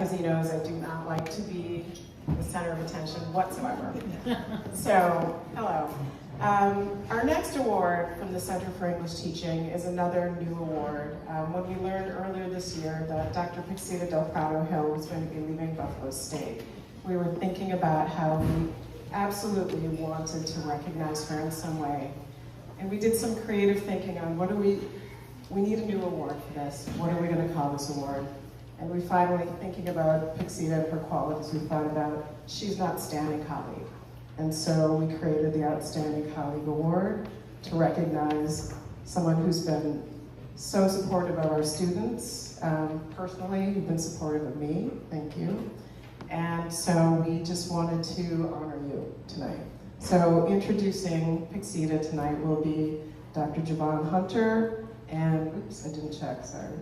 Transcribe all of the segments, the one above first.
because he knows I do not like to be the center of attention whatsoever. So, hello. Our next award from the Center for English Teaching is another new award. When we learned earlier this year that Dr. Pixita Del Prado Hill was going to be leaving Buffalo State, we were thinking about how we absolutely wanted to recognize her in some way. And we did some creative thinking on we need a new award for this. What are we going to call this award? And we finally, thinking about Pixita and her qualities, we thought about she's an outstanding colleague. And so we created the Outstanding Colleague Award to recognize someone who's been so supportive of our students, personally, who've been supportive of me, thank you. And so we just wanted to honor you tonight. So introducing Pixita tonight will be Dr. Jevon Hunter and, oops, I didn't check, sorry,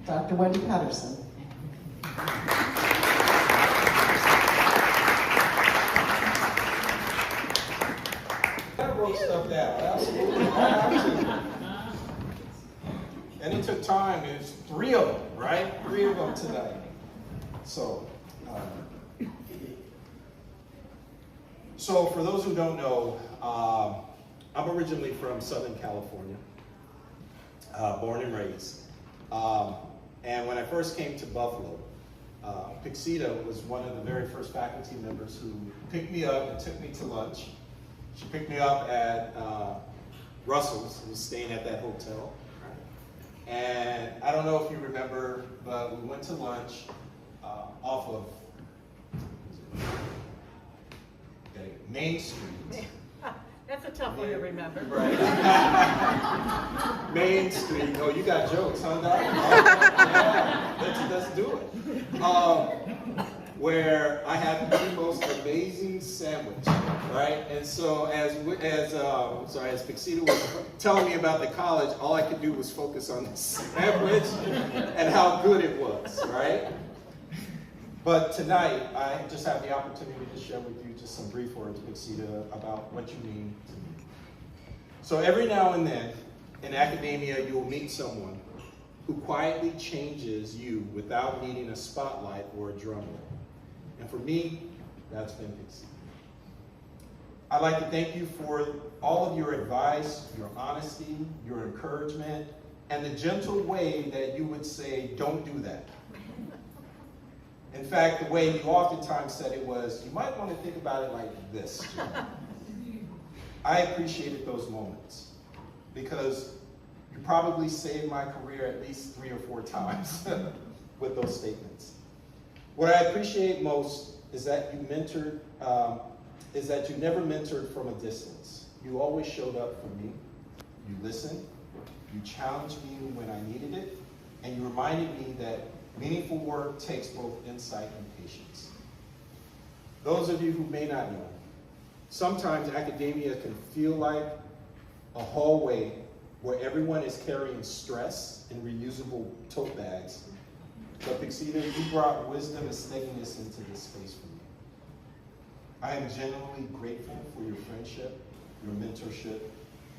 Dr. Wendy Paterson. I wrote stuff down, absolutely. And it took time, there's 3 of them, right? 3 of them tonight. So for those who don't know, I'm originally from Southern California, born and raised. And when I first came to Buffalo, Pixita was one of the very first faculty members who picked me up and took me to lunch. She picked me up at Russell's, who was staying at that hotel. Right? And I don't know if you remember, but we went to lunch off of Main Street. That's a tough one to remember. Right. Main Street. Oh, you got jokes, huh, Doc? Yeah, let's do it. Where I had the most amazing sandwich, right? And so as Pixita was telling me about the college, all I could do was focus on the sandwich and how good it was, right? But tonight, I just have the opportunity to share with you just some brief words, Pixita, about what you mean to me. So every now and then, in academia, you'll meet someone who quietly changes you without needing a spotlight or a drum roll. And for me, that's been Pixita. I'd like to thank you for all of your advice, your honesty, your encouragement, and the gentle way that you would say, don't do that. In fact, the way you oftentimes said it was, you might want to think about it like this. I appreciated those moments because you probably saved my career at least 3 or 4 times with those statements. What I appreciate most is that you never mentored from a distance. You always showed up for me. You listened. You challenged me when I needed it, and you reminded me that meaningful work takes both insight and patience. Those of you who may not know, sometimes academia can feel like a hallway where everyone is carrying stress in reusable tote bags. But Pixita, you brought wisdom and steadiness into this space for me. I am genuinely grateful for your friendship, your mentorship,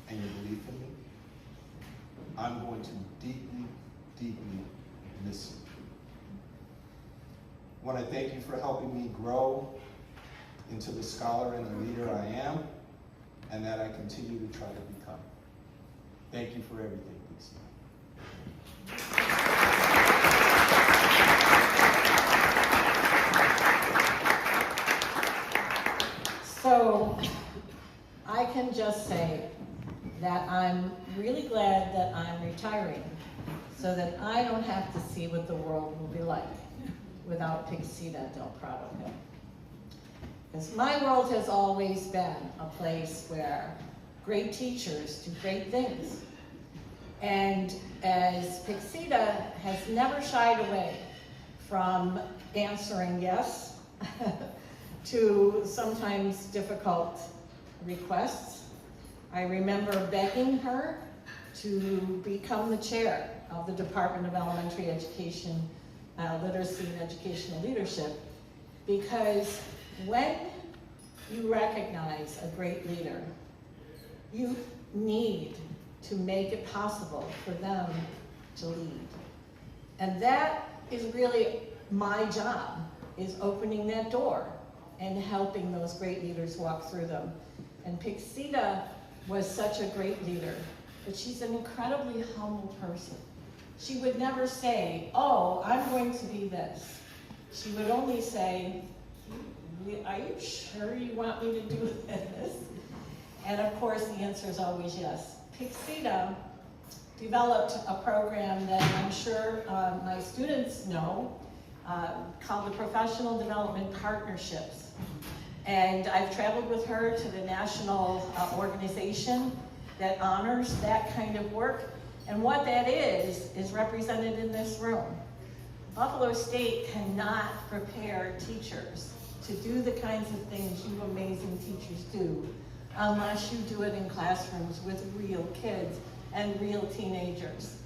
and your belief in me. I'm going to deeply, deeply miss you. I want to thank you for helping me grow into the scholar and the leader I am, and that I continue to try to become. Thank you for everything, Pixita. So I can just say that I'm really glad that I'm retiring so that I don't have to see what the world will be like without Pixita Del Prado Hill. Because my world has always been a place where great teachers do great things. And as Pixita has never shied away from answering yes to sometimes difficult requests. I remember begging her to become the chair of the Department of Elementary Education, Literacy and Educational Leadership, because when you recognize a great leader, you need to make it possible for them to lead. And that is really my job is opening that door and helping those great leaders walk through them. And Pixita was such a great leader, but she's an incredibly humble person. She would never say, oh, I'm going to be this. She would only say, are you sure you want me to do this? And of course, the answer is always yes. Pixita developed a program that I'm sure my students know, called the Professional Development Partnerships. And I've traveled with her to the national organization that honors that kind of work. And what that is represented in this room. Buffalo State cannot prepare teachers to do the kinds of things you amazing teachers do unless you do it in classrooms with real kids and real teenagers.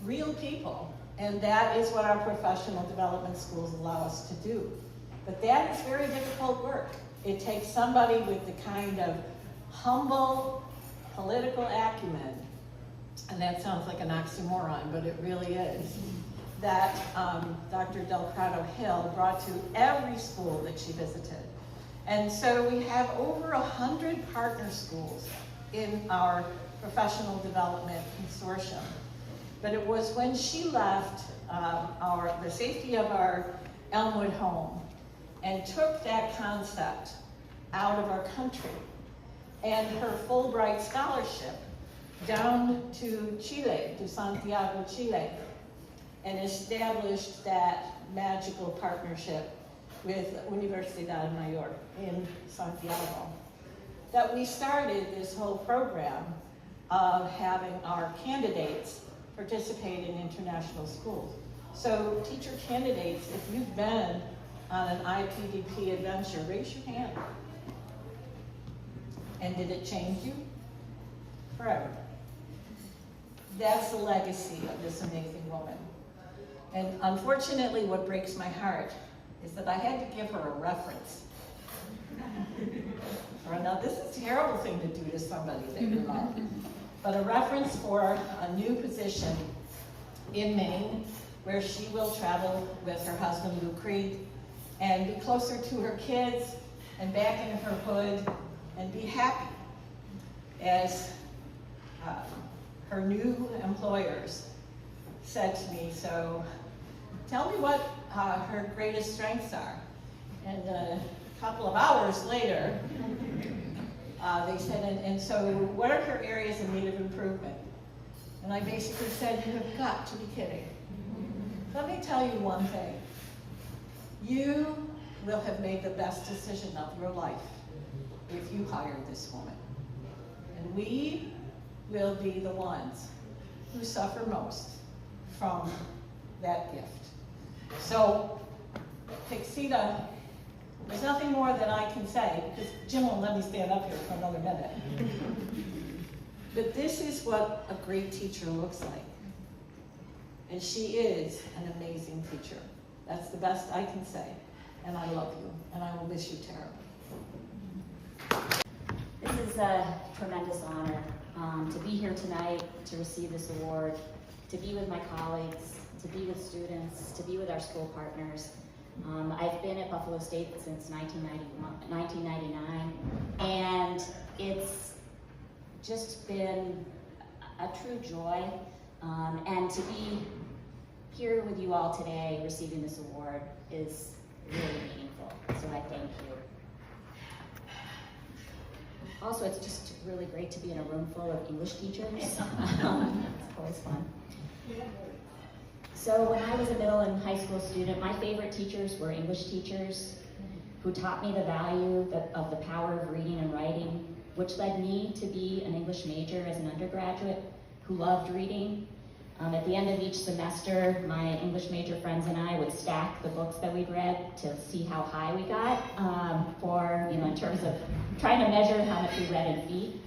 Real people. And that is what our professional development schools allow us to do. But that is very difficult work. It takes somebody with the kind of humble political acumen, and that sounds like an oxymoron, but it really is, that Dr. Del Prado Hill brought to every school that she visited. And so we have over 100 partner schools in our professional development consortium. But it was when she left the safety of our Elmwood home and took that concept out of our country and her Fulbright scholarship down to Chile, to Santiago, Chile, and established that magical partnership with Universidad Mayor in Santiago, that we started this whole program of having our candidates participate in international schools. So teacher candidates, if you've been on an IPDP adventure, raise your hand. And did it change you? Forever. That's the legacy of this amazing woman. And unfortunately, what breaks my heart is that I had to give her a reference. Now, this is a terrible thing to do to somebody that you love. But a reference for a new position in Maine, where she will travel with her husband, Lou Creed, and be closer to her kids and back in her hood and be happy as her new employers said to me, so tell me what her greatest strengths are. And a couple of hours later, they said, and so what are her areas in need of improvement? And I basically said, you've got to be kidding. Let me tell you one thing. You will have made the best decision of your life if you hire this woman. And we will be the ones who suffer most from that gift. So, Pixita, there's nothing more that I can say, because Jim won't let me stand up here for another minute. But this is what a great teacher looks like. And she is an amazing teacher. That's the best I can say. And I love you, and I will miss you terribly. This is a tremendous honor to be here tonight, to receive this award, to be with my colleagues, to be with students, to be with our school partners. I've been at Buffalo State since 1999, and it's just been a true joy, and to be here with you all today receiving this award is really meaningful, so I thank you. Also, it's just really great to be in a room full of English teachers. It's always fun. So when I was a middle and high school student, my favorite teachers were English teachers who taught me the value of the power of reading and writing, which led me to be an English major as an undergraduate who loved reading. At the end of each semester, my English major friends and I would stack the books that we'd read to see how high we got in terms of trying to measure how much we read in feet.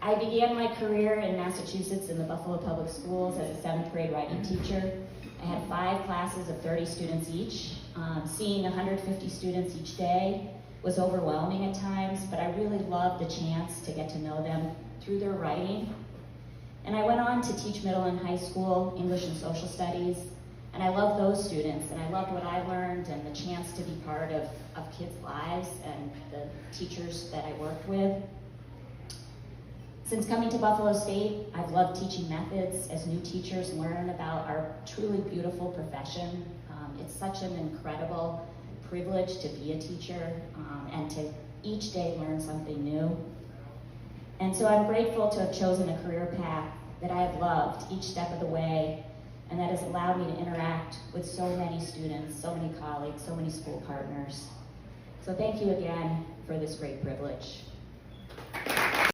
I began my career in Massachusetts in the Buffalo Public Schools as a 7th grade writing teacher. I had 5 classes of 30 students each. Seeing 150 students each day was overwhelming at times, but I really loved the chance to get to know them through their writing. And I went on to teach middle and high school English and social studies, And I love those students, and I loved what I learned and the chance to be part of kids' lives and the teachers that I worked with. Since coming to Buffalo State, I've loved teaching methods as new teachers learn about our truly beautiful profession. It's such an incredible privilege to be a teacher and to each day learn something new. And so I'm grateful to have chosen a career path that I have loved each step of the way, and that has allowed me to interact with so many students, so many colleagues, so many school partners. So thank you again for this great privilege.